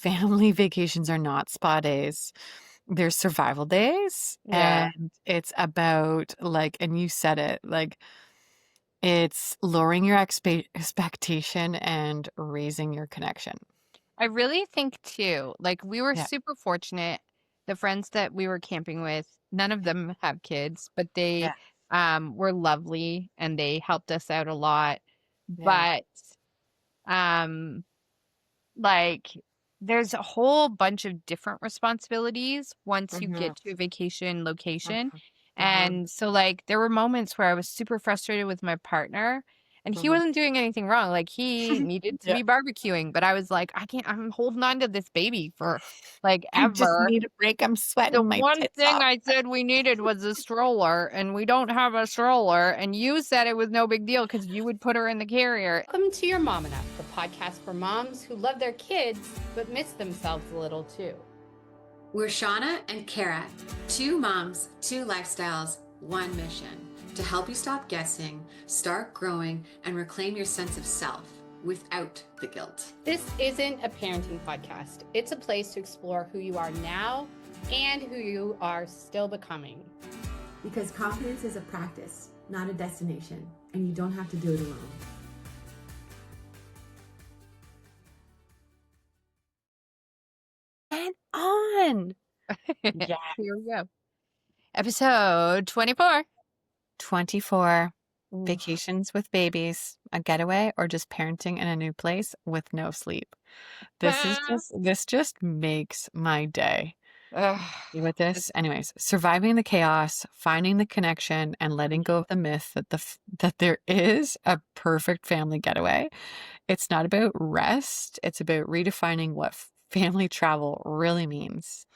family vacations are not spa days. They're survival days. Yeah. And it's about like, and you said it, like it's lowering your expectation and raising your connection. I really think too, like we were Yeah. super fortunate. The friends that we were camping with, none of them have kids, but they Yeah. were lovely and they helped us out a lot. Yeah. But um like there's a whole bunch of different responsibilities once you Mm-hmm. get to a vacation location. Mm-hmm. And so like there were moments where I was super frustrated with my partner and he Mm-hmm. wasn't doing anything wrong. Like he needed to Yeah. be barbecuing, but I was like, I can't, I'm holding on to this baby for like I just ever. need a break. I'm The sweating my one tits thing off. I said we needed was a stroller, and we don't have a stroller. And you said it was no big deal because you would put her in the carrier. Welcome to Your Mom Enough, the podcast for moms who love their kids but miss themselves a little too. We're Shawna and Cara, two moms, two lifestyles, one mission: to help you stop guessing, start growing, and reclaim your sense of self without the guilt. This isn't a parenting podcast. It's a place to explore who you are now and who you are still becoming. Because confidence is a practice, not a destination, and you don't have to do it alone. And on. Yeah. Here we go. Episode 24. 24 Ooh. vacations with babies, a getaway, or just parenting in a new place with no sleep. This just makes my day. With this, anyways, surviving the chaos, finding the connection, and letting go of the myth that that there is a perfect family getaway. It's not about rest. It's about redefining what family travel really means.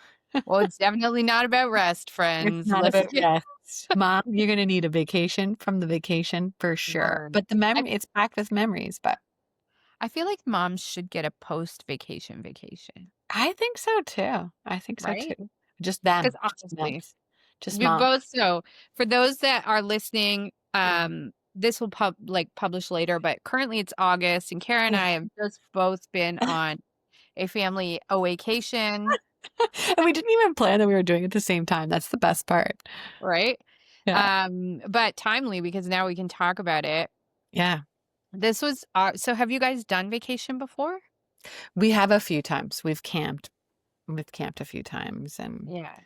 Well, it's definitely not about rest, It's friends. not Let's about rest. Mom, you're gonna need a vacation from the vacation for sure. learn. But it's packed with memories, but I feel like moms should get a post-vacation vacation, I think so too. I think so right? too. Just Because them. Just honestly, moms. Just we mom. both so for those that are listening, this will publish later, but currently it's August, and Kara and I have just both been on a family awaycation, And we didn't even plan that we were doing it at the same time. That's the best part. right? Yeah. But timely because now we can talk about it. Yeah. This was so have you guys done vacation before? We have a few times. We've camped. We've camped a few times and Yeah.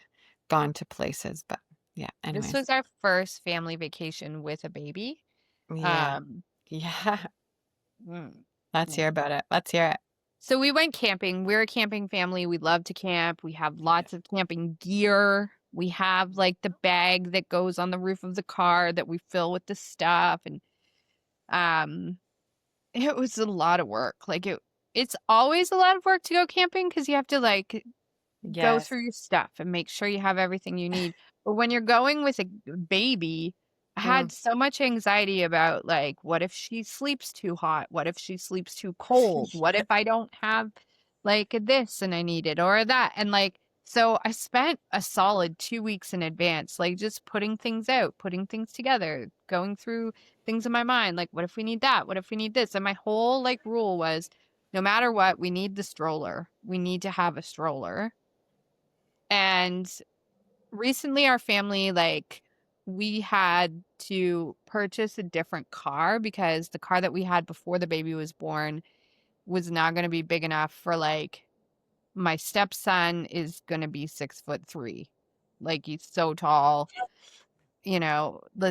gone to places, but yeah, This anyways. was our first family vacation with a baby. Yeah. Um, Yeah. mm, Let's hear about it. Let's hear it. So we went camping. We're a camping family. We love to camp. We have lots of camping gear. We have like the bag that goes on the roof of the car that we fill with the stuff. And um it was a lot of work. It's always a lot of work to go camping because you have to like go Yes. through your stuff and make sure you have everything you need. But when you're going with a baby, I had so much anxiety about like, what if she sleeps too hot? What if she sleeps too cold? What if I don't have like this and I need it or that? And like, so I spent a solid 2 weeks in advance, like just putting things out, putting things together, going through things in my mind. Like, what if we need that? What if we need this? And my whole like rule was no matter what, we need the stroller. We need to have a stroller. And recently our family, like, we had to purchase a different car because the car that we had before the baby was born was not going to be big enough for like my stepson is going to be 6'3". Like he's so tall,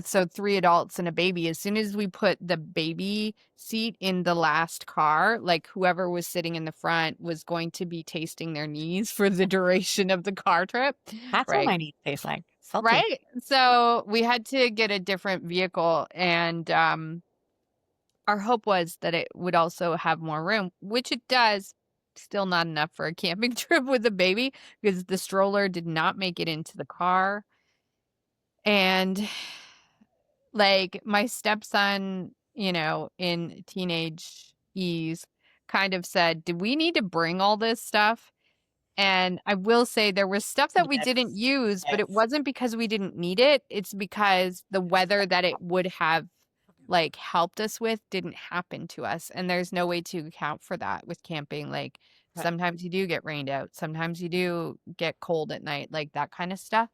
so 3 adults and a baby. As soon as we put the baby seat in the last car, like whoever was sitting in the front was going to be tasting their knees for the duration of the car trip. That's what Right. my knees taste like. Salty. Right. So we had to get a different vehicle, and our hope was that it would also have more room, which it does. Still not enough for a camping trip with a baby because the stroller did not make it into the car. And like my stepson, in teenage ease kind of said, "Do we need to bring all this stuff?" And I will say there was stuff that we didn't use, but it wasn't because we didn't need it. It's because the weather that it would have like helped us with didn't happen to us. And there's no way to account for that with camping. Like Sometimes you do get rained out. Sometimes you do get cold at night, like that kind of stuff.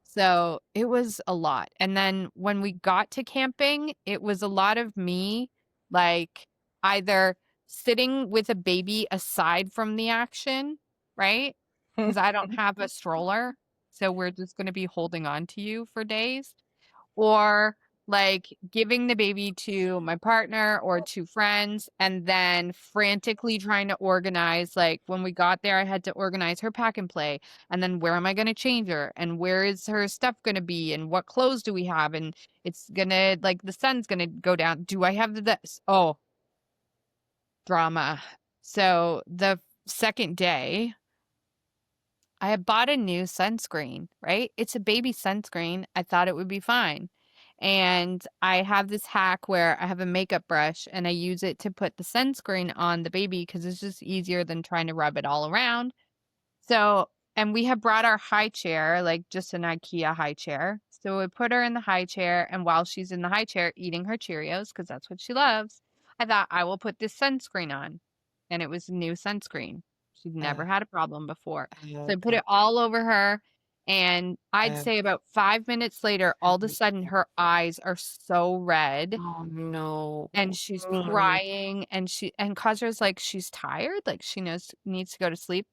So it was a lot. And then when we got to camping, it was a lot of me, like either sitting with a baby aside from the action, right? Because I don't have a stroller. So we're just going to be holding on to you for days, or like giving the baby to my partner or to friends and then frantically trying to organize. Like when we got there, I had to organize her pack and play, and then where am I going to change her, and where is her stuff going to be, and what clothes do we have, and it's gonna, like, the sun's gonna go down, do I have this? Oh, drama. So the second day, I had bought a new sunscreen, right? It's a baby sunscreen. I thought it would be fine. And I have this hack where I have a makeup brush and I use it to put the sunscreen on the baby because it's just easier than trying to rub it all around. So, and we have brought our high chair, like just an IKEA high chair. So we put her in the high chair, and while she's in the high chair eating her Cheerios, because that's what she loves, I thought I will put this sunscreen on. And it was a new sunscreen. She'd never had a problem before. So I put it all over her. And I'd say about 5 minutes later, all of a sudden her eyes are so red Oh no. and she's crying, and Causer's like, she's tired, like she needs to go to sleep.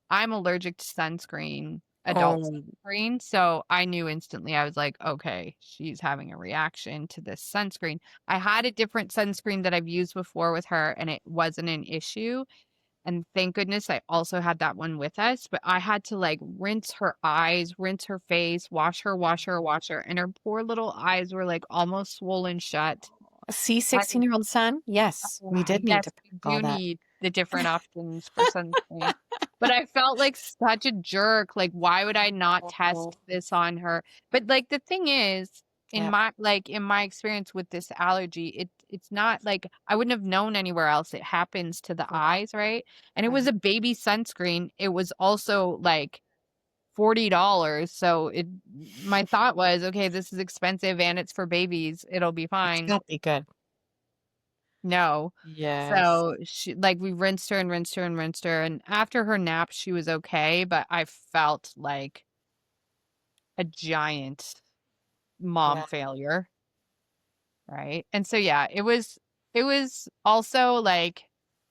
I'm allergic to sunscreen, adult Oh, sunscreen, so I knew instantly. I was like, okay, she's having a reaction to this sunscreen. I had a different sunscreen that I've used before with her, and it wasn't an issue. And thank goodness I also had that one with us. But I had to like rinse her eyes, rinse her face, wash her, wash her, wash her. And her poor little eyes were like almost swollen shut. see, 16-year-old son? Yes, we did need Yes, to we pack all do that. need the different options for sunscreen. But I felt like such a jerk. Like, why would I not test this on her? But like the thing is, in my experience with this allergy, it's not like I wouldn't have known anywhere else. It happens to the eyes, right? And it was a baby sunscreen. It was also like $40. So my thought was, okay, this is expensive and it's for babies. It'll be It's fine. gotta be good. No. Yes. So we rinsed her and rinsed her and rinsed her. And after her nap, she was okay, but I felt like a giant mom Yeah. failure. Right. And so, yeah, it was also like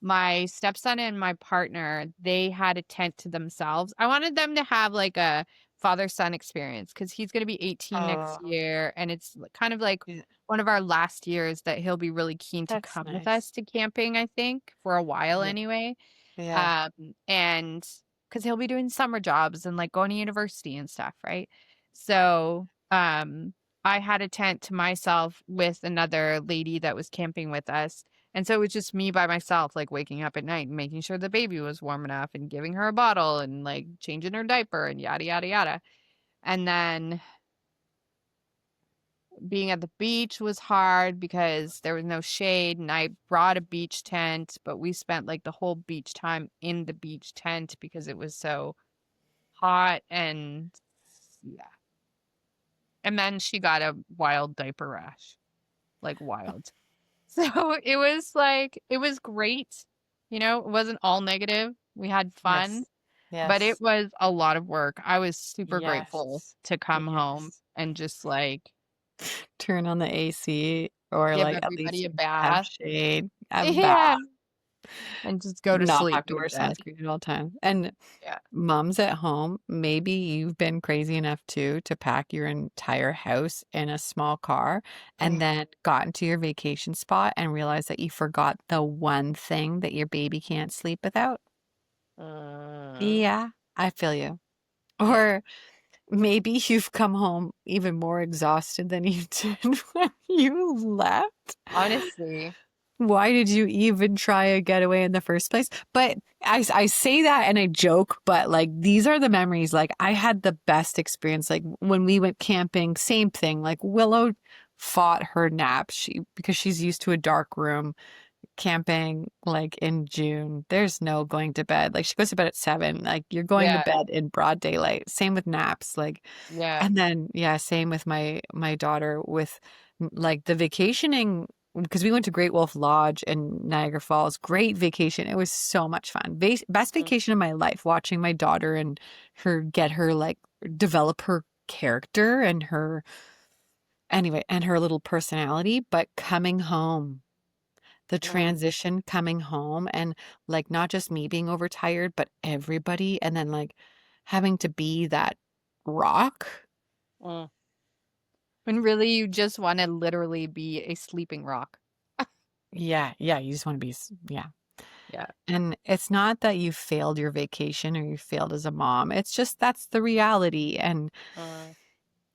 my stepson and my partner, they had a tent to themselves. I wanted them to have like a father-son experience because he's going to be 18 next Oh, year. And it's kind of like yeah, one of our last years that he'll be really keen to that's come with nice. us to camping, I think, for a while Yeah. anyway. Yeah. And because he'll be doing summer jobs and like going to university and stuff, right? So, I had a tent to myself with another lady that was camping with us. And so it was just me by myself, like waking up at night and making sure the baby was warm enough and giving her a bottle and like changing her diaper and yada, yada, yada. And then being at the beach was hard because there was no shade, and I brought a beach tent, but we spent like the whole beach time in the beach tent because it was so hot. And yeah. And then she got a wild diaper rash, like wild. So it was great. It wasn't all negative. We had fun, Yes. but it Yes. was a lot of work. I was super grateful Yes. to come home Yes. and just like Turn on the AC or give like at everybody least a have bath. shade, a bath, Yeah. And just go to not sleep have to in wear bed. sunscreen at all times. And Yeah. moms at home, maybe you've been crazy enough too to pack your entire house in a small car and then gotten to your vacation spot and realized that you forgot the one thing that your baby can't sleep without. Yeah, I feel you. Yeah. Or maybe you've come home even more exhausted than you did when you left. Honestly. Why did you even try a getaway in the first place? But I say that and I joke, but like these are the memories. Like I had the best experience. Like when we went camping, same thing. Like Willow fought her nap because she's used to a dark room. Camping like in June, there's no going to bed. Like she goes to bed at 7. Like you're going to Yeah. bed in broad daylight. Same with naps. Like, Yeah. and then yeah, same with my daughter with like the vacationing. because we went to Great Wolf Lodge in Niagara Falls. Great vacation. It was so much fun. Best vacation of my life, watching my daughter and her get her like develop her character and her anyway, and her little personality, but coming home, the transition coming home and like not just me being overtired, but everybody and then like having to be that rock. When really you just want to literally be a sleeping rock. Yeah, yeah, you just want to be yeah. Yeah. And it's not that you failed your vacation or you failed as a mom. It's just that's the reality. And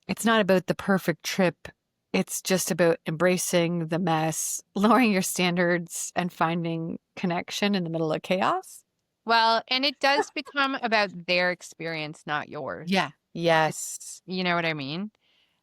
it's not about the perfect trip. It's just about embracing the mess, lowering your standards, and finding connection in the middle of chaos. Well, and it does become about their experience, not yours. Yeah. Yes. You know what I mean?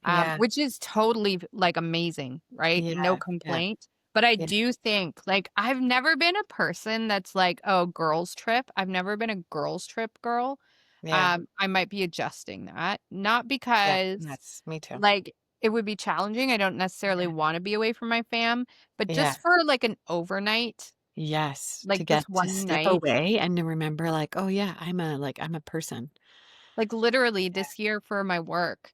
Yeah. Which is totally like amazing, right? No Yeah. Yeah. complaint. But I Yeah. do think like I've never been a person that's like, oh, girls trip. I've never been a girls trip girl. Yeah. I might be adjusting that. Not Yeah. because That's me too. like it would be challenging. I don't necessarily Yeah. want to be away from my fam, but Yeah. just for like an overnight, Yes. To like get just to one step night. away and to remember like, oh yeah, I'm a person. Like literally this year for my work,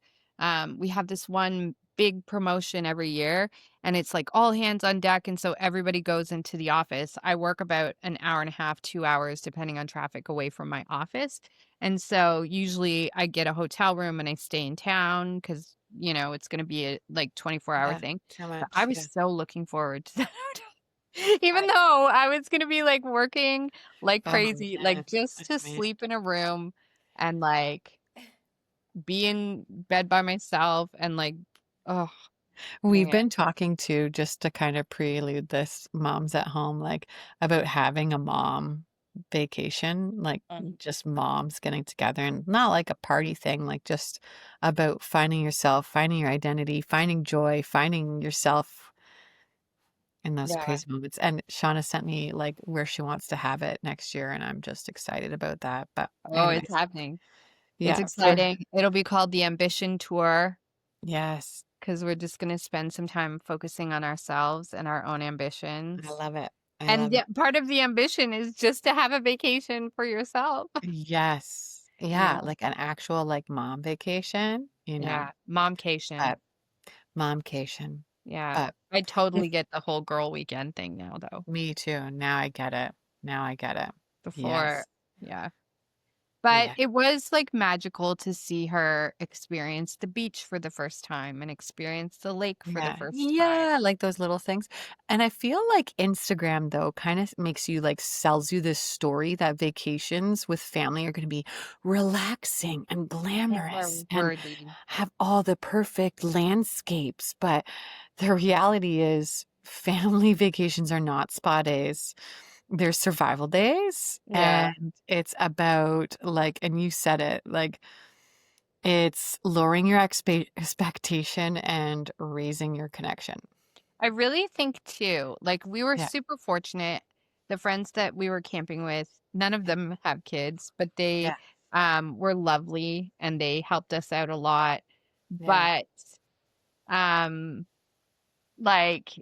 we have this one big promotion every year and it's like all hands on deck. And so everybody goes into the office. I work about an hour and a half, 2 hours, depending on traffic away from my office. And so usually I get a hotel room and I stay in town because, you know, it's going to be a like 24-hour Yeah. thing. So But I much. was Yeah. so looking forward to that. Even though I was going to be like working like Oh crazy, man. like just That's to amazing. sleep in a room and like be in bed by myself and like, oh We've man. been talking to just to kind of prelude this moms at home, like about having a mom vacation, like just moms getting together and not like a party thing, like just about finding yourself, finding your identity, finding joy, finding yourself in those Yeah. crazy moments. And Shauna sent me like where she wants to have it next year, and I'm just excited about that. But Oh, it's anyways, happening. It's yeah, exciting. It'll be called the Ambition Tour yes, because we're just going to spend some time focusing on ourselves and our own I ambitions. love it. I And love it. yeah, part of the ambition is just to have a vacation for yourself. Yes. Yeah. Yeah, like an actual like mom vacation, Yeah. Momcation. but momcation. Yeah. But I totally if get the whole girl weekend thing now, though. me too. Now I get it. Now I get it. Before, Yes. yeah. But Yeah. it was, like, magical to see her experience the beach for the first time and experience the lake for the Yeah. first time. Yeah, like those little things. And I feel like Instagram though kind of makes you like sells you this story that vacations with family are going to be relaxing and glamorous and Worthy. have all the perfect landscapes, but the reality is family vacations are not spa days. They're survival days, Yeah. and it's about like and you said it, like it's lowering your expectation and raising your connection. I really think too, like, we were Yeah. super fortunate. The friends that we were camping with, none of them have kids, but they, Yeah. were lovely and they helped us out a lot. Yeah. But, um like,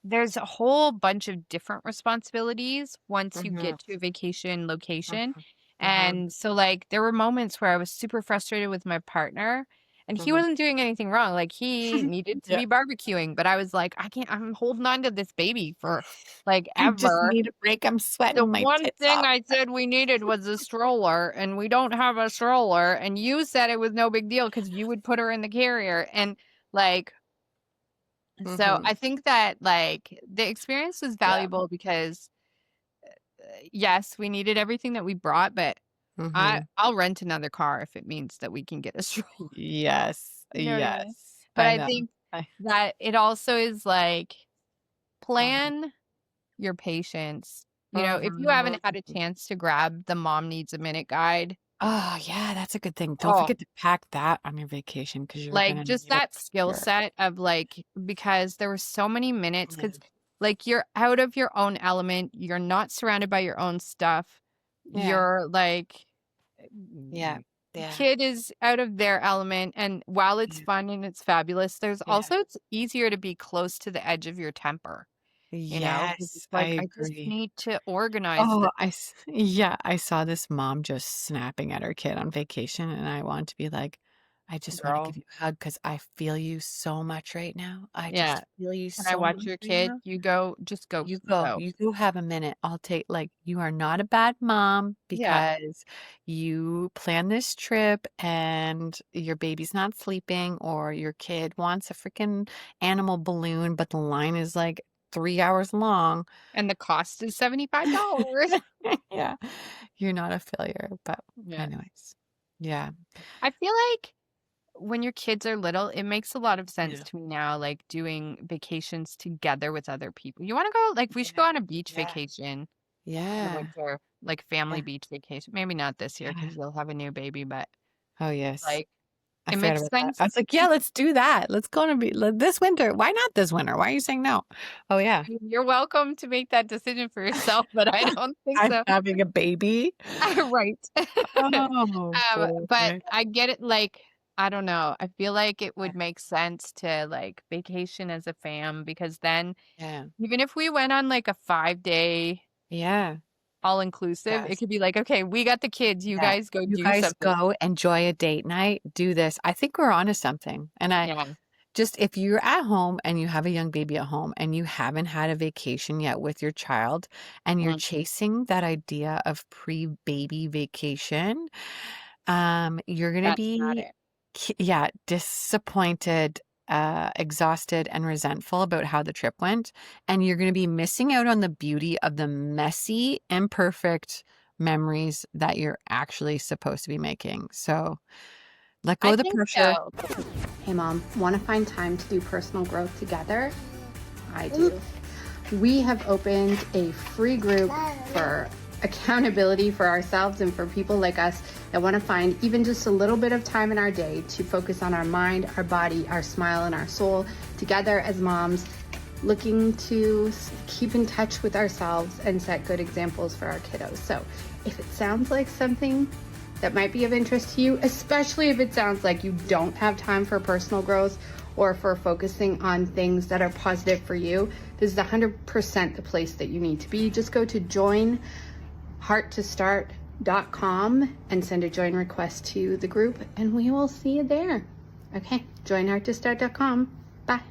there's a whole bunch of different responsibilities once you Mhm. get to a vacation location. Mhm. Mhm. And so, like, there were moments where I was super frustrated with my partner, and he Mhm. wasn't doing anything wrong. Like, he needed to Yeah. be barbecuing, but I was like, I can't, I'm holding on to this baby for like I just ever. need a break. I'm The sweating my one tits thing off. I said we needed was a stroller, and we don't have a stroller. And you said it was no big deal because you would put her in the carrier. And like, so Mhm. I think that, like, the experience was Yeah. valuable because, yes, we needed everything that we brought, but Mhm. I'll rent another car if it means that we can get a stroller. Yes. You know what I mean? Yes. But I I know. think I that it also is, like, Mhm. plan your patience. You know, if you haven't had a Mhm. chance to grab the Mom Needs a Minute guide, Oh, yeah, that's a good thing. Don't oh, forget to pack that on your vacation because 'cause you're like, gonna just need it that for skill sure. set of, like, because there were so many minutes, Yeah. because like, you're out of your own element, you're not surrounded by your own stuff. Yeah. You're, like, Yeah. Yeah. kid is out of their element, and while it's Yeah. fun and it's fabulous, there's Yeah. also it's easier to be close to the edge of your temper. you know? 'Cause Yes, it's I like, I just agree. need to organize Oh, this. yeah, I saw this mom just snapping at her kid on vacation, and I want to be like, "I just wanna give Girl. you a hug because I feel you so much right now. I Yeah. just feel you Can I so watch much your right kid? now. You go, just go, go. You go have a minute. I'll take like, you are not a bad mom Yeah. because you planned this trip and your baby's not sleeping or your kid wants a freaking animal balloon, but the line is like 3 hours long." And the cost is $75. Yeah. You're not a failure, but Yeah. anyways. Yeah. I feel like when your kids are little, it makes a lot of sense Yeah. to me now, like doing vacations together with other people. You want to go, like, we should go Yeah. on a beach Yeah. vacation in the Yeah. winter, like family Yeah. beach vacation. Maybe not this year Yeah. because you'll have a new baby, but Oh, yes. like I it forgot makes about that. I sense. was like, "Yeah, let's do that. Let's go on a this winter. Why not this winter? Why are you saying no?" Oh, yeah. You're welcome to make that decision for yourself, but I don't think I'm so. having a baby. Right. Oh, But boy. I get it, like, I don't know. I feel like it would make sense to like vacation as a fam because then Yeah. even if we went on like a 5-day Yeah. all inclusive, it Yes. could be like, okay, we got the kids, you Yeah. guys go You do guys something. go enjoy a date night, do this. I think we're onto something, and I Yeah. just if you're at home and you have a young baby at home and you haven't had a vacation yet with your child and you're Mm, chasing that idea of pre-baby vacation, you're gonna that's not be it. yeah, disappointed, exhausted, and resentful about how the trip went, and you're gonna be missing out on the beauty of the messy, imperfect memories that you're actually supposed to be making. So, let go I of the think pressure. so. Hey, Mom, want to find time to do personal growth together? I do. We have opened a free group for accountability for ourselves and for people like us that want to find even just a little bit of time in our day to focus on our mind, our body, our smile, and our soul together as moms, looking to keep in touch with ourselves and set good examples for our kiddos. So if it sounds like something that might be of interest to you, especially if it sounds like you don't have time for personal growth or for focusing on things that are positive for you, this is 100% the place that you need to be. Just go to joinhearttostart.com and send a join request to the group, and we will see you there. Okay, joinhearttostart.com. Bye.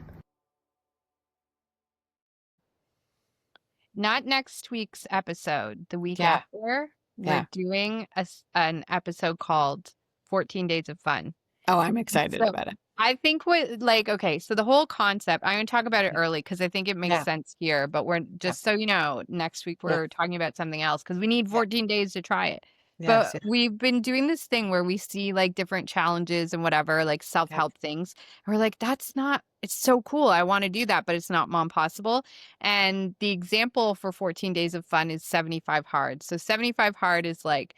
Not next week's episode, the week Yeah, after, we're yeah. doing an episode called 14 Days of Fun. Oh, I'm excited So about it. I think what like okay, so the whole concept, I'm gonna talk about it Yeah, early because I think it makes yeah, sense here, but we're yeah, just so you know, next week yeah, we're talking about something else because we need yeah. 14 days to try it. Yes, But yeah, we've been doing this thing where we see like different challenges and whatever, like yeah, self-help things. And we're like, that's not, it's so cool. I want to do that, but it's not mom possible. And the example for 14 days of fun is 75 hard. So 75 hard is like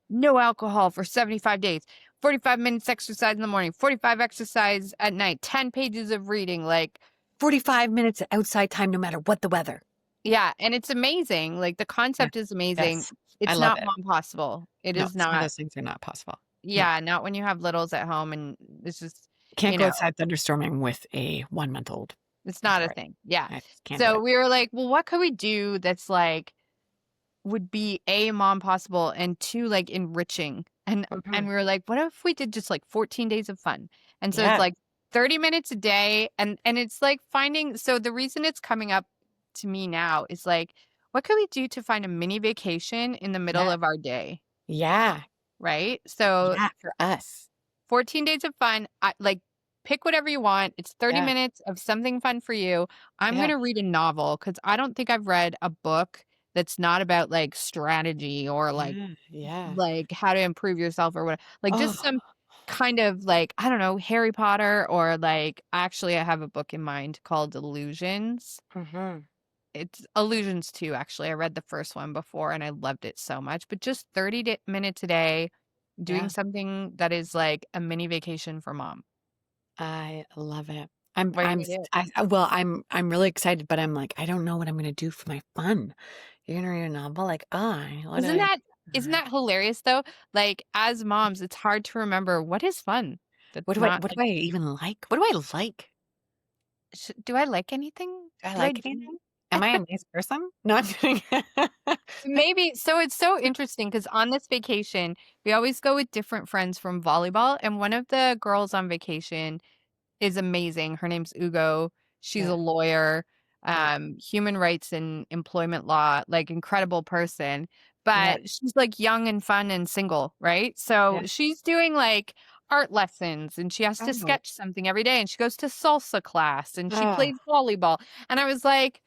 no alcohol for 75 days. 45 minutes exercise in the morning, 45 exercise at night, 10 pages of reading, like 45 minutes of outside time no matter what the weather. yeah, and it's amazing. Like the Yeah, concept is amazing. yes. I It's love not it. mom possible. It No, is some of not. those things are not possible. No. Yeah, not when you have littles at home and it's just, Can't you go know, outside thunderstorming with a 1-month-old. it's I'm not a sorry. thing. Yeah. I just can't do So it. we were like, well, what could we do that's like would be A, mom possible and two, like enriching. And Mhm. we were like, what if we did just like 14 days of fun? And so it's Yeah, like 30 minutes a day and it's like finding so the reason it's coming up to me now is like, what could we do to find a mini vacation in the middle yeah, of our day? yeah, Right? So yeah, for us. 14 days of fun. Like pick whatever you want. It's 30 Yeah, minutes of something fun for you. I'm going yeah, to read a novel cuz I don't think I've read a book that's not about like strategy or yeah, yeah. like how to improve yourself or what like just Oh, some kind of like I don't know Harry Potter or like actually I have a book in mind called Illusions. mhm. It's Illusions 2 actually. I read the first one before and I loved it so much, but just 30 minutes a day doing Yeah, something that is like a mini vacation for mom. I love it. What are you gonna do? Well, I'm really excited, but I'm like, I don't know what I'm gonna do for my fun. You're gonna read a novel? Like, what do Isn't I that isn't that hilarious though? Like as moms, it's hard to remember what is fun. That's not what like do I even like? What do I like? do I like anything? Do I Do I like do anything? Am I a nice person? No, I'm kidding. Maybe. So it's so interesting because on this vacation, we always go with different friends from volleyball. And one of the girls on vacation is amazing. Her name's Ugo. She's a Yeah, lawyer, yeah, human rights and employment law, like incredible person. yeah, But she's like young and fun and single, right? So yeah. she's doing like art lessons and she has to Oh, sketch something every day and she goes to salsa class and she oh, plays volleyball. And I was like,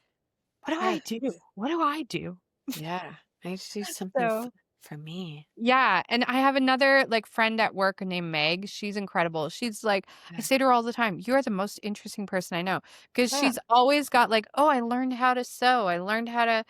what do I yes. do? What do I do? Yeah. I need to do something So for me. yeah, and I have another, like, friend at work named Meg, she's incredible. She's like I Yeah. say to her all the time, "You're the most interesting person I know," because Yeah. she's always got, like, "Oh, I learned how to sew, I learned how to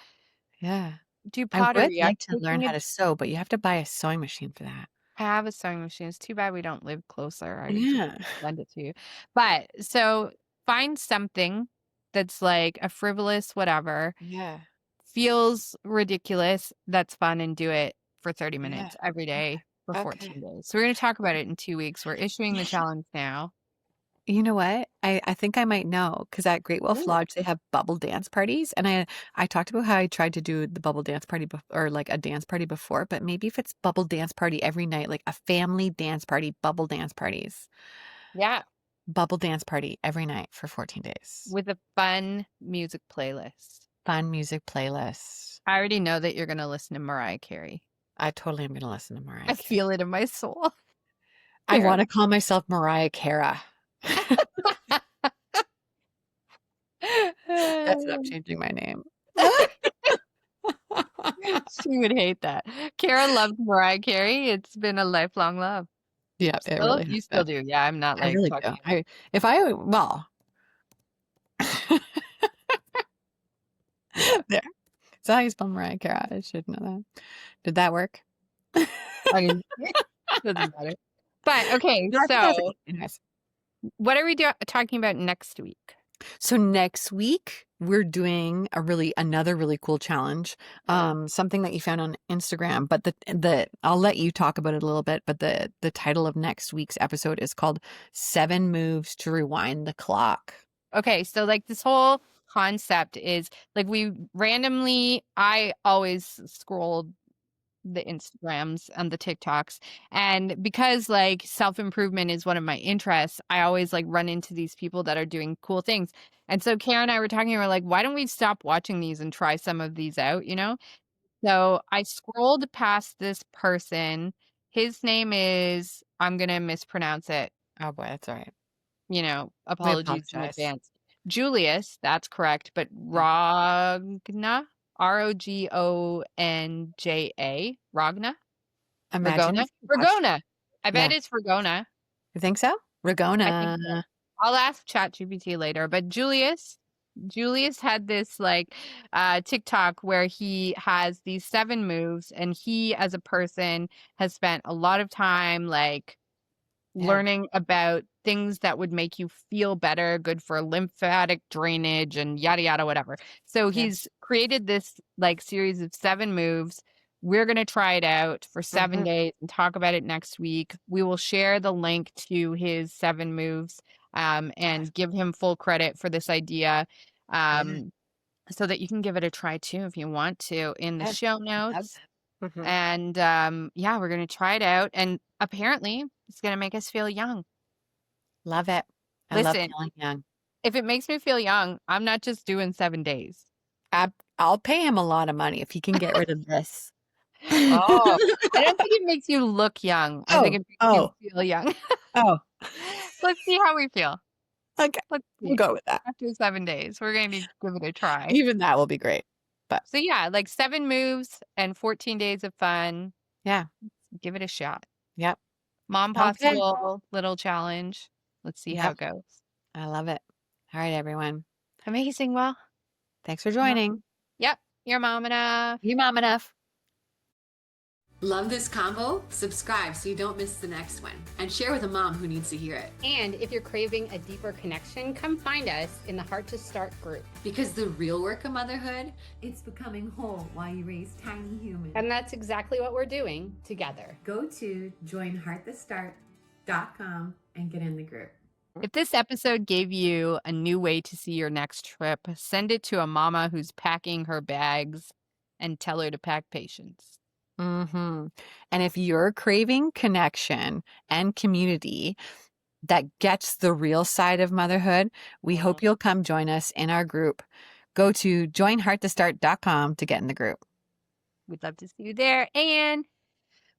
Yeah. do I would pottery, I'm like to learn taking how a." to sew, but you have to buy a sewing machine for that. I have a sewing machine, it's too bad we don't live closer, I would just Yeah. lend it to you. But, so, find something that's, like, a frivolous whatever, Yeah. feels ridiculous, that's fun, and do it for 30 Yeah. minutes every day for Okay. 14 days. So we're gonna talk about it in 2 weeks. We're issuing the challenge now. You know what? I think I might know because at Great Wolf Ooh. Lodge, they have bubble dance parties, and I talked about how I tried to do the bubble dance party or like a dance party before, but maybe if it's bubble dance party every night, like a family dance party, bubble dance parties, Yeah, bubble dance party every night for 14 days. with a fun music playlist. Fun music playlists. I already know that you're gonna listen to Mariah Carey. I totally am going to listen to Mariah I Carey. feel it in my soul. I Here. want to call myself Mariah Cara. That's not changing my name. She would hate that. Kara loved Mariah Carey. It's been a lifelong love. Yeah, it Still? really has You been. still do. Yeah, I'm not I like really do. talking. If I, well, there. So how you spell Mariah Cara? I should know that. Did that work? I mean, doesn't matter. But okay, No, I think that's so it. Anyways. what are we talking about next week? So next week we're doing another really cool challenge. Something that you found on Instagram, but the I'll let you talk about it a little bit, but the title of next week's episode is called 7 Moves to Rewind the Clock. Okay, so like this whole concept is like I always scrolled the Instagrams and the TikToks. And because like self-improvement is one of my interests, I always like run into these people that are doing cool things. And so Kara and I were talking, we're like, why don't we stop watching these and try some of these out, you know? So I scrolled past this person. His name is, I'm gonna mispronounce it, Oh boy, that's all right. We apologies in apologize. advance. Julius, that's correct, but Rogna, Rogonja, Rogna, Imagine Ragona, if you watched. Ragona. I bet Yeah, it's Ragona. you think so? I think so. Ragona. I'll ask ChatGPT later, but Julius had this like TikTok where he has these 7 moves and he as a person has spent a lot of time like Yeah, learning about things that would make you feel better, good for lymphatic drainage and yada yada whatever. So yeah. he's created this like series of 7 moves. We're going to try it out for 7 Mhm. days and talk about it next week. We will share the link to his 7 moves and give him full credit for this idea. Yeah, So that you can give it a try too if you want to in the yeah. show I love notes. that. Mhm. And yeah, we're going to try it out. And apparently, it's going to make us feel young. Love it. I love Listen, feeling young. if it makes me feel young, I'm not just doing 7 days. I'll pay him a lot of money if he can get rid of this. Oh, I don't think it makes you look young. I think Oh, it makes you oh, feel young. oh. Let's see how we feel. Okay, Let's we'll see. go with that. After 7 days, we're going to give it a try. Even that will be great. But So yeah, like 7 moves and 14 days of fun. yeah, Give it a shot. yep, Mom okay, Possible little challenge. Let's see how yep. it goes. I love it. All right, everyone. Amazing. Well, Thanks for mom. joining. Yep, you're mom enough. You mom enough. Love this combo? Subscribe so you don't miss the next one. And share with a mom who needs to hear it. And if you're craving a deeper connection, come find us in the Heart to Start group. Because the real work of motherhood, It's becoming whole while you raise tiny humans. And that's exactly what we're doing together. Go to joinheartthestart.com and get in the group. If this episode gave you a new way to see your next trip, send it to a mama who's packing her bags and tell her to pack patience. Mm-hmm. And if you're craving connection and community that gets the real side of motherhood, we hope you'll come join us in our group. Go to joinhearttostart.com to get in the group. We'd love to see you there. And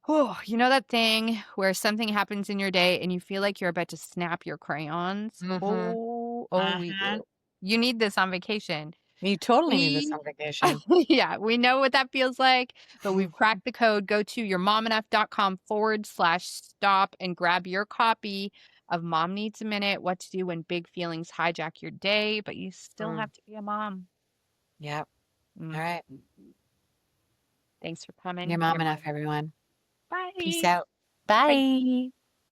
oh, you know that thing where something happens in your day and you feel like you're about to snap your crayons? Mm-hmm. Oh, we Uh-huh. do. You need this on vacation. You totally need this We on vacation. yeah, we know what that feels like, but we've cracked the code. Go to yourmomenough.com/stop and grab your copy of Mom Needs a Minute, What to Do When Big Feelings Hijack Your Day, but you still Mm. have to be a mom. Yep. Mm. All right. Thanks for coming. You're mom enough, everyone. Peace Bye. out. Bye. Bye.